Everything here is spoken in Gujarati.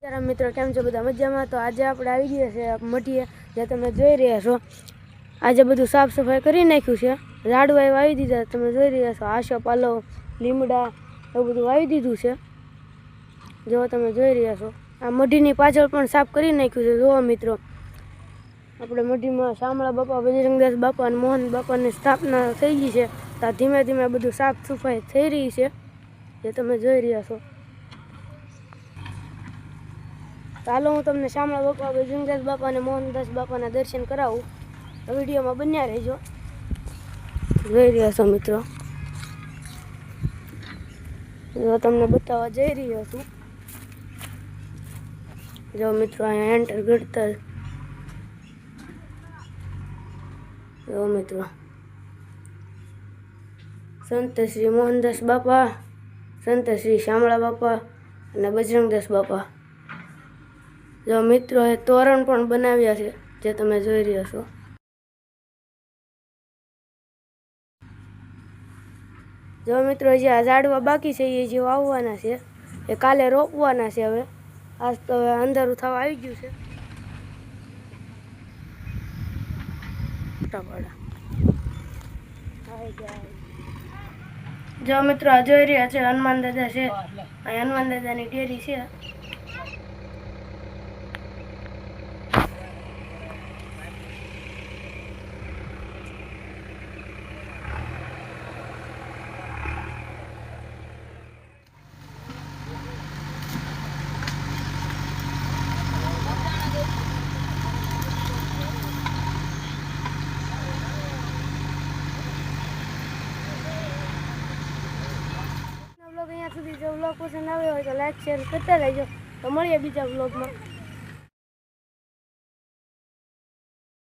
મિત્રો કેમ છો બધા મજામાં? તો આજે આપણે આવી ગયા છે મટીએ, જે તમે જોઈ રહ્યા છો. આજે બધું સાફ સફાઈ કરી નાખ્યું છે. ઝાડવા વાવી દીધા, તમે જોઈ રહ્યા છો. આશો પાલો, લીમડા એવું બધું વાવી દીધું છે. જો તમે જોઈ રહ્યા છો, આ મઢીની પાછળ પણ સાફ કરી નાખ્યું છે. જુઓ મિત્રો, આપણે મઢીમાં શામળા બાપા, બજરંગદાસ બાપા અને મોહન બાપાની સ્થાપના થઈ ગઈ છે. તો ધીમે ધીમે બધું સાફ સફાઈ થઈ રહી છે, જે તમે જોઈ રહ્યા છો. ચાલો હું તમને શામળા બાપા, બજરંગદાસ બાપા અને મોહનદાસ બાપાના દર્શન કરાવું. તો વિડીયોમાં બન્યા રહેજો. જોઈ રહ્યા છો મિત્રો, જો તમને બતાવવા જઈ રહ્યો છું. જો મિત્રો, અહીંયા એન્ટર કરતા જો મિત્રો, સંત શ્રી મોહનદાસ બાપા, સંત શ્રી શામળા બાપા અને બજરંગદાસ બાપા. જો મિત્રો, એ તોરણ પણ બનાવ્યા છે, જે તમે જોઈ રહ્યા છો. જો મિત્રો, જે આ ઝાડવા બાકી છે એ જે વાવવાના છે, એ કાલે રોપવાના છે. હવે આજ તો હવે અંધારું થવા આવી ગયું છે. જો મિત્રો, આ જોઈ રહ્યા છે હનુમાન દાદા છે. આ હનુમાન દાદાની ડેરી છે. અહીંયા સુધી જો વ્લોગ પસંદ આવ્યો હોય તો લાઈક શેર કરતા રહેજો. તો મળીએ બીજા વ્લોગમાં.